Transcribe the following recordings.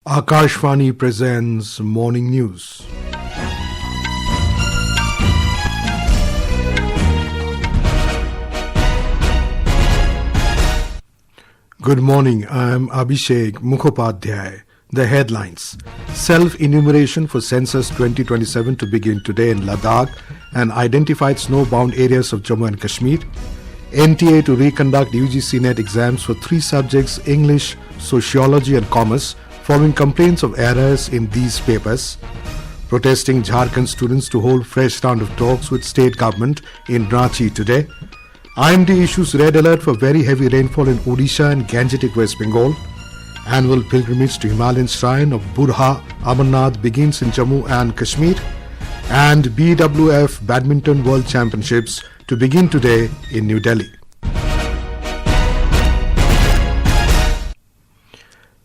Akashvani presents Morning News. Good morning, I am Abhishek Mukhopadhyay. The headlines. Self-enumeration for Census 2027 to begin today in Ladakh and identified snowbound areas of Jammu and Kashmir. NTA to reconduct UGC-NET exams for 3 subjects, English, Sociology and Commerce, following complaints of errors in these papers. Protesting Jharkhand students to hold fresh round of talks with state government in Ranchi today. IMD issues red alert for very heavy rainfall in Odisha and Gangetic, West Bengal. Annual pilgrimage to Himalayan shrine of Budha Amarnath begins in Jammu and Kashmir. And BWF Badminton World Championships to begin today in New Delhi.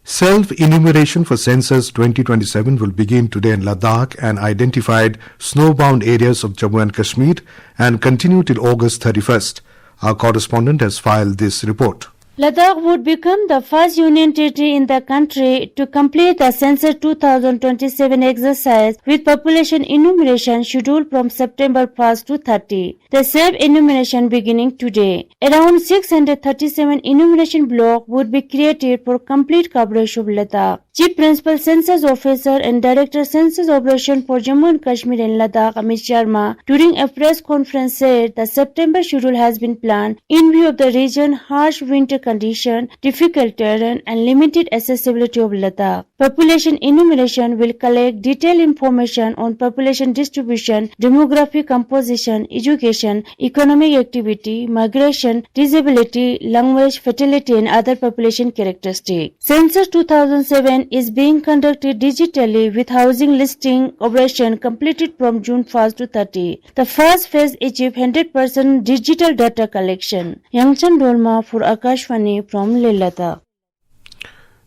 Self-enumeration for Census 2027 will begin today in Ladakh and identified snowbound areas of Jammu and Kashmir and continue till August 31st. Our correspondent has filed this report. Ladakh would become the first union territory in the country to complete the Census 2027 exercise with population enumeration scheduled from September 1st to 30. The self-enumeration beginning today. Around 637 enumeration blocks would be created for complete coverage of Ladakh. Chief Principal Census Officer and Director Census Operation for Jammu and Kashmir and Ladakh Amit Sharma during a press conference said the September schedule has been planned in view of the region's harsh winter condition, difficult terrain and limited accessibility of Ladakh. Population enumeration will collect detailed information on population distribution, demographic composition, education, economic activity, migration, disability, language, fertility and other population characteristics. Census 2007 is being conducted digitally with housing listing operation completed from June 1st to 30. The first phase achieved 100% digital data collection. Yangchan Dolma for Akashvani from Ladakh.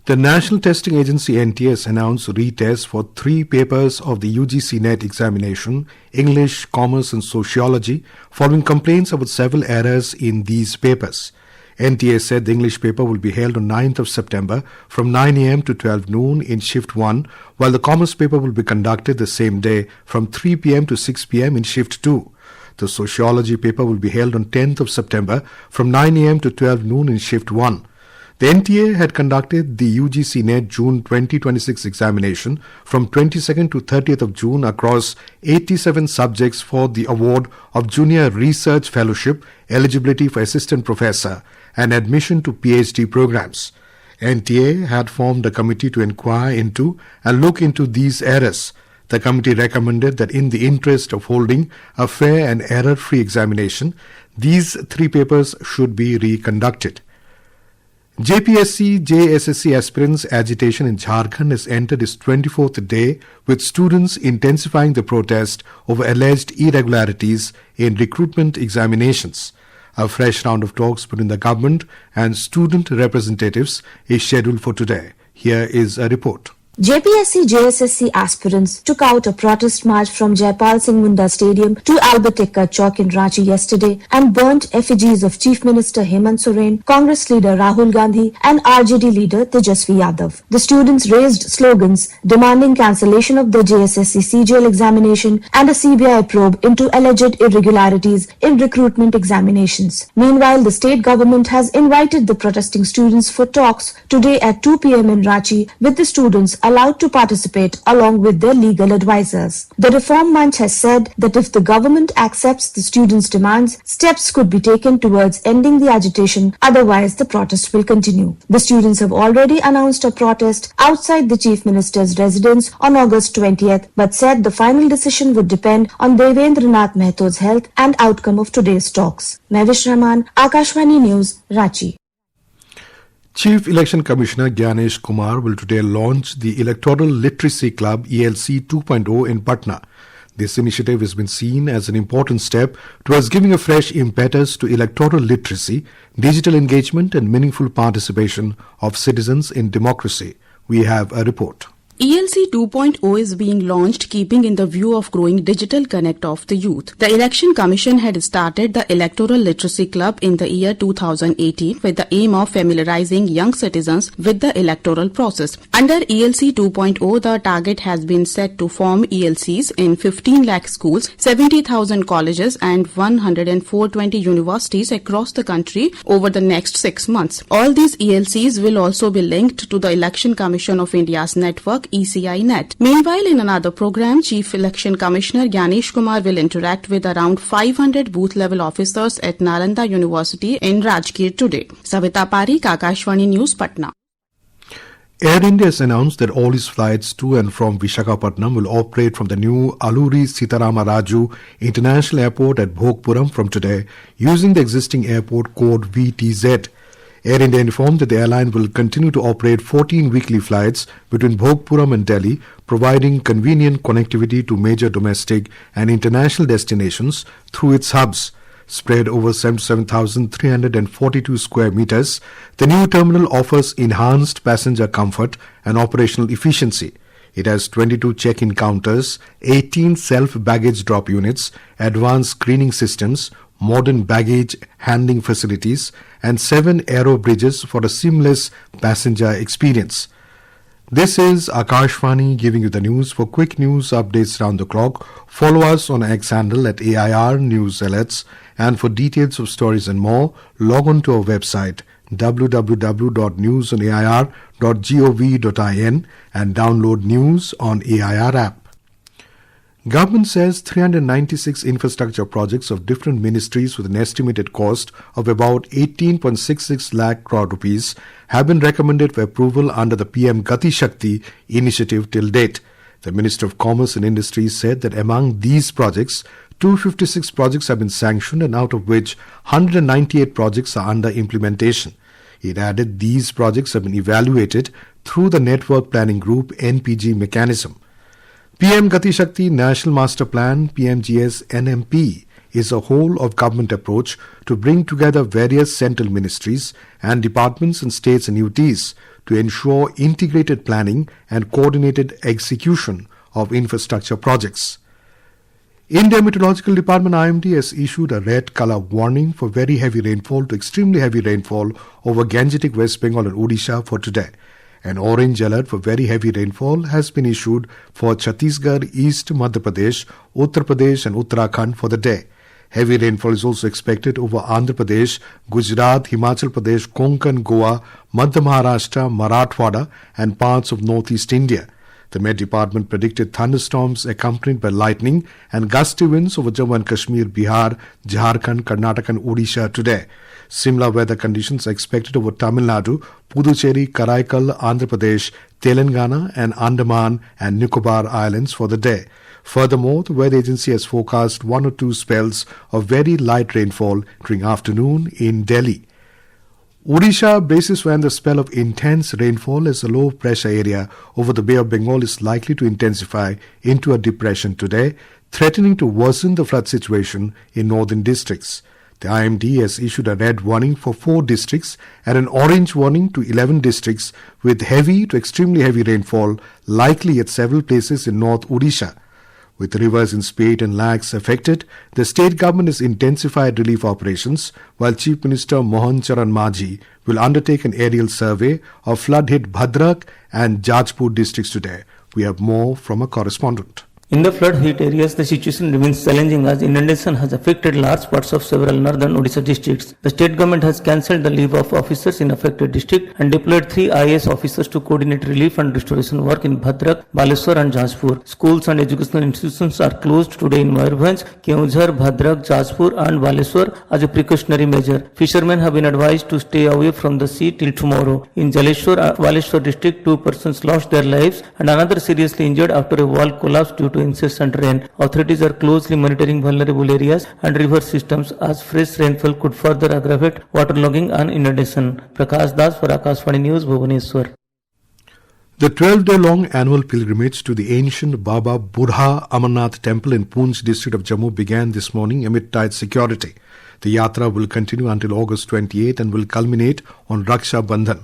The National Testing Agency NTS announced retest for 3 papers of the UGC-NET examination, English, Commerce and Sociology, following complaints about several errors in these papers. NTA said the English paper will be held on 9th of September from 9 a.m. to 12 noon in Shift 1, while the Commerce paper will be conducted the same day from 3 p.m. to 6 p.m. in Shift 2. The Sociology paper will be held on 10th of September from 9 a.m. to 12 noon in Shift 1. The NTA had conducted the UGC-NET June 2026 examination from 22nd to 30th of June across 87 subjects for the award of Junior Research Fellowship, eligibility for Assistant Professor and admission to PhD programs. NTA had formed a committee to inquire into and look into these errors. The committee recommended that in the interest of holding a fair and error-free examination, these 3 papers should be reconducted. JPSC-JSSC aspirants' agitation in Jharkhand has entered its 24th day with students intensifying the protest over alleged irregularities in recruitment examinations. A fresh round of talks between the government and student representatives is scheduled for today. Here is a report. JPSC-JSSC aspirants took out a protest march from Jaipal Singh Munda Stadium to Albert Ekka Chowk in Ranchi yesterday and burnt effigies of Chief Minister Hemant Soren, Congress leader Rahul Gandhi and RJD leader Tejasvi Yadav. The students raised slogans demanding cancellation of the JSSC CGL examination and a CBI probe into alleged irregularities in recruitment examinations. Meanwhile, the state government has invited the protesting students for talks today at 2 p.m. in Ranchi with the students allowed to participate along with their legal advisors. The Reform Manch has said that if the government accepts the students' demands, steps could be taken towards ending the agitation, otherwise the protest will continue. The students have already announced a protest outside the Chief Minister's residence on August 20th, but said the final decision would depend on Devendranath Mehto's health and outcome of today's talks. Mavish Rahman, Akashvani News, Ranchi. Chief Election Commissioner Gyanesh Kumar will today launch the Electoral Literacy Club ELC 2.0 in Patna. This initiative has been seen as an important step towards giving a fresh impetus to electoral literacy, digital engagement and meaningful participation of citizens in democracy. We have a report. ELC 2.0 is being launched keeping in the view of growing digital connect of the youth. The Election Commission had started the Electoral Literacy Club in the year 2018 with the aim of familiarizing young citizens with the electoral process. Under ELC 2.0, the target has been set to form ELCs in 15 lakh schools, 70,000 colleges and 104 universities across the country over the next 6 months. All these ELCs will also be linked to the Election Commission of India's network UGC-NET. Meanwhile, in another program, Chief Election Commissioner Ganesh Kumar will interact with around 500 booth-level officers at Nalanda University in Rajgir today. Savita Parikh, Akashvani News, Patna. Air India has announced that all its flights to and from Visakhapatnam will operate from the new Alluri Sitarama Raju International Airport at Bhogpuram from today, using the existing airport code VTZ. Air India informed that the airline will continue to operate 14 weekly flights between Bhogpuram and Delhi, providing convenient connectivity to major domestic and international destinations through its hubs. Spread over 77,342 square meters, the new terminal offers enhanced passenger comfort and operational efficiency. It has 22 check-in counters, 18 self-baggage drop units, advanced screening systems, modern baggage handling facilities, and 7 aero bridges for a seamless passenger experience. This is Akashvani giving you the news. For quick news updates round the clock, follow us on X handle at AIR News Alerts, and for details of stories and more, log on to our website www.newsonair.gov.in and download news on AIR app. Government says 396 infrastructure projects of different ministries with an estimated cost of about 18.66 lakh crore rupees have been recommended for approval under the PM Gati Shakti initiative till date. The Minister of Commerce and Industry said that among these projects, 256 projects have been sanctioned, and out of which 198 projects are under implementation. It added these projects have been evaluated through the Network Planning Group NPG mechanism. PM Gati Shakti National Master Plan PMGS-NMP is a whole-of-government approach to bring together various central ministries and departments and states and UTs to ensure integrated planning and coordinated execution of infrastructure projects. India Meteorological Department IMD has issued a red color warning for very heavy rainfall to extremely heavy rainfall over Gangetic, West Bengal and Odisha for today. An orange alert for very heavy rainfall has been issued for Chhattisgarh, East Madhya Pradesh, Uttar Pradesh and Uttarakhand for the day. Heavy rainfall is also expected over Andhra Pradesh, Gujarat, Himachal Pradesh, Konkan, Goa, Madhya Maharashtra, Marathwada and parts of northeast India. The Met Department predicted thunderstorms accompanied by lightning and gusty winds over Jammu and Kashmir, Bihar, Jharkhand, Karnataka and Odisha today. Similar weather conditions are expected over Tamil Nadu, Puducherry, Karaikal, Andhra Pradesh, Telangana and Andaman and Nicobar Islands for the day. Furthermore, the weather agency has forecast 1 or 2 spells of very light rainfall during afternoon in Delhi. Odisha braces for the spell of intense rainfall as a low pressure area over the Bay of Bengal is likely to intensify into a depression today, threatening to worsen the flood situation in northern districts. The IMD has issued a red warning for 4 districts and an orange warning to 11 districts with heavy to extremely heavy rainfall likely at several places in North Odisha. With rivers in Spate and Lakhs affected, the state government has intensified relief operations, while Chief Minister Mohan Charan Majhi will undertake an aerial survey of flood-hit Bhadrak and Jajpur districts today. We have more from a correspondent. In the flood-hit areas, the situation remains challenging as inundation has affected large parts of several northern Odisha districts. The state government has cancelled the leave of officers in affected district and deployed 3 IAS officers to coordinate relief and restoration work in Bhadrak, Baleswar and Jajpur. Schools and educational institutions are closed today in Mayurbhanj, Keonjhar, Bhadrak, Jajpur and Baleswar as a precautionary measure. Fishermen have been advised to stay away from the sea till tomorrow. In Jaleshwar, Baleswar district, 2 persons lost their lives and another seriously injured after a wall collapsed due to incessant rain. Authorities are closely monitoring vulnerable areas and river systems as fresh rainfall could further aggravate waterlogging and inundation. Prakash Das for Akashvani News, Bhubaneswar. The 12-day-long annual pilgrimage to the ancient Baba Budha Amarnath temple in Poonch district of Jammu began this morning amid tight security. The yatra will continue until August 28 and will culminate on Raksha Bandhan.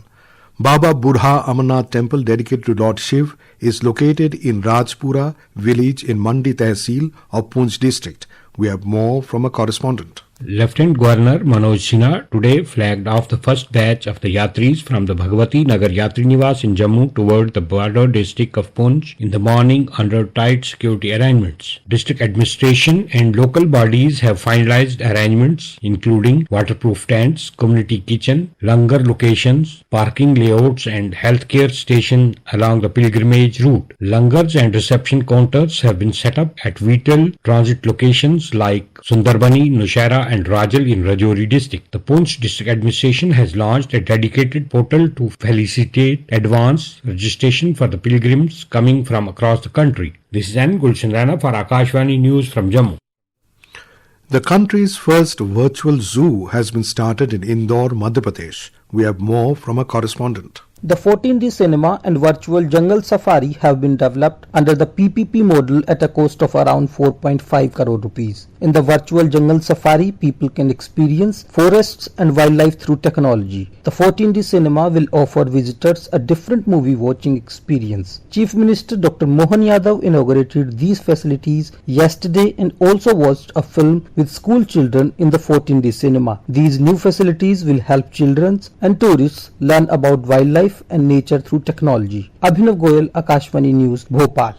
Baba Budha Amarnath temple dedicated to Lord Shiv is located in Rajpura village in Mandi Tehsil of Poonch district. We have more from a correspondent. Lieutenant Governor Manoj Sinha today flagged off the first batch of the Yatris from the Bhagwati Nagar Yatri Niwas in Jammu toward the border district of Poonch in the morning under tight security arrangements. District administration and local bodies have finalized arrangements including waterproof tents, community kitchen, langar locations, parking layouts and healthcare station along the pilgrimage route. Langars and reception counters have been set up at vital transit locations like Sundarbani, Nushara and Rajal in Rajouri district. The Poonch district administration has launched a dedicated portal to facilitate advance registration for the pilgrims coming from across the country. This is N. Gulshan Rana for Akashvani News from Jammu. The country's first virtual zoo has been started in Indore, Madhya Pradesh. We have more from a correspondent. The 14D cinema and virtual jungle safari have been developed under the PPP model at a cost of around 4.5 crore rupees. In the virtual jungle safari, people can experience forests and wildlife through technology. The 14D cinema will offer visitors a different movie watching experience. Chief Minister Dr. Mohan Yadav inaugurated these facilities yesterday and also watched a film with school children in the 14D cinema. These new facilities will help children and tourists learn about wildlife and nature through technology. Abhinav Goyal, Akashvani News, Bhopal.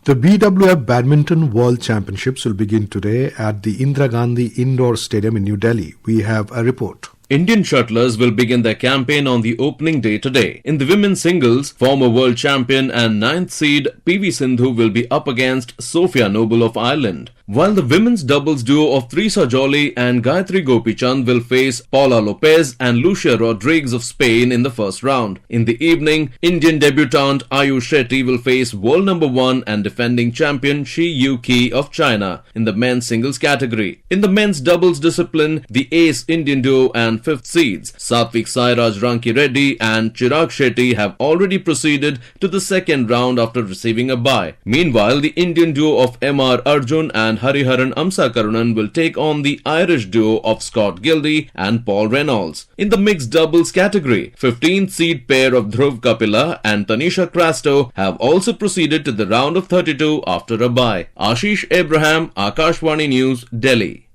The BWF Badminton World Championships will begin today at the Indira Gandhi Indoor Stadium in New Delhi. We have a report. Indian shuttlers will begin their campaign on the opening day today. In the women's singles, former world champion and 9th seed PV Sindhu will be up against Sophia Noble of Ireland, while the women's doubles duo of Trisa Joly and Gayatri Gopichand will face Paula Lopez and Lucia Rodriguez of Spain in the first round. In the evening, Indian debutant Ayush Shetty will face world number 1 and defending champion Shi Yuki of China in the men's singles category. In the men's doubles discipline, the ace Indian duo and 5th seeds Satvik Sairaj Ranki Reddy and Chirag Shetty have already proceeded to the second round after receiving a bye. Meanwhile, the Indian duo of MR Arjun and Hariharan Amsakarunan will take on the Irish duo of Scott Gildy and Paul Reynolds. In the mixed doubles category, 15th seed pair of Dhruv Kapila and Tanisha Crasto have also proceeded to the round of 32 after a bye. Ashish Abraham, Akashvani News, Delhi.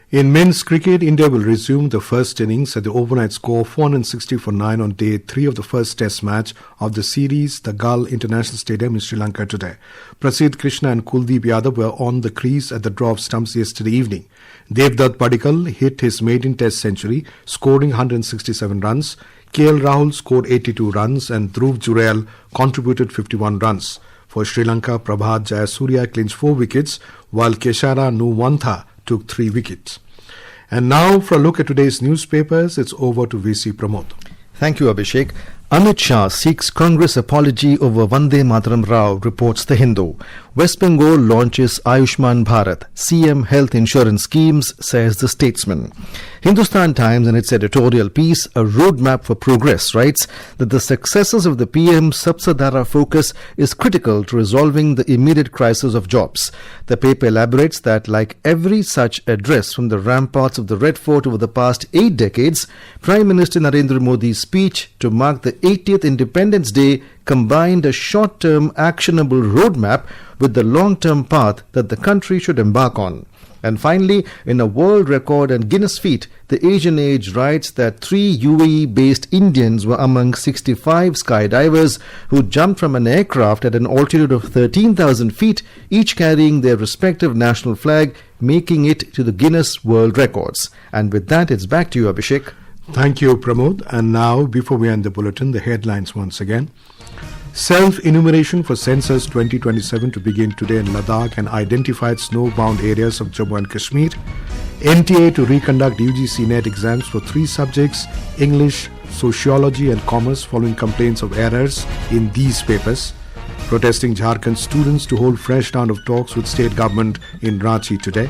In men's cricket, India will resume the first innings at the overnight score 460 for 9 on day 3 of the first test match of the series, the Gul International Stadium in Sri Lanka today. Prasidh Krishna and Kuldeep Yadav were on the crease at the draw of stumps yesterday evening. Devdutt Padikkal hit his maiden test century, scoring 167 runs. KL Rahul scored 82 runs and Dhruv Jurel contributed 51 runs. For Sri Lanka, Prabhat Jayasuriya clinched 4 wickets, while Keshara Nuwantha took 3 wickets. And now for a look at today's newspapers, it's over to VC Pramod. Thank you, Abhishek. Amit Shah seeks Congress apology over Vande Mataram Rao, reports The Hindu. West Bengal launches Ayushman Bharat, CM health insurance schemes, says The Statesman. Hindustan Times, in its editorial piece, A Roadmap for Progress, writes that the successes of the PM's Sabsadhara focus is critical to resolving the immediate crisis of jobs. The paper elaborates that, like every such address from the ramparts of the Red Fort over the past 8 decades, Prime Minister Narendra Modi's speech to mark the 80th Independence Day combined a short-term actionable roadmap with the long-term path that the country should embark on. And finally, in a world record and Guinness feat, the Asian Age writes that 3 UAE-based Indians were among 65 skydivers who jumped from an aircraft at an altitude of 13,000 feet, each carrying their respective national flag, making it to the Guinness World Records. And with that, it's back to you, Abhishek. Thank you, Pramod. And now, before we end the bulletin, the headlines once again. Self-enumeration for Census 2027 to begin today in Ladakh and identified snowbound areas of Jammu and Kashmir. NTA to reconduct UGC-NET exams for 3 subjects, English, Sociology and Commerce, following complaints of errors in these papers. Protesting Jharkhand students to hold fresh round of talks with state government in Ranchi today.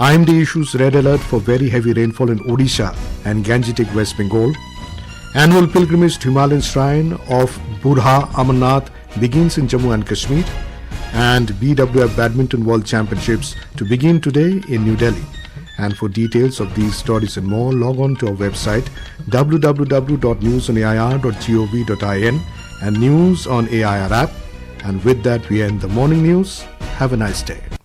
IMD issues red alert for very heavy rainfall in Odisha and Gangetic, West Bengal. Annual pilgrimage to Himalayan shrine of Budha Amarnath begins in Jammu and Kashmir, and BWF Badminton World Championships to begin today in New Delhi. And for details of these stories and more, log on to our website www.newsonair.gov.in and News on AIR app. And with that, we end the morning news. Have a nice day.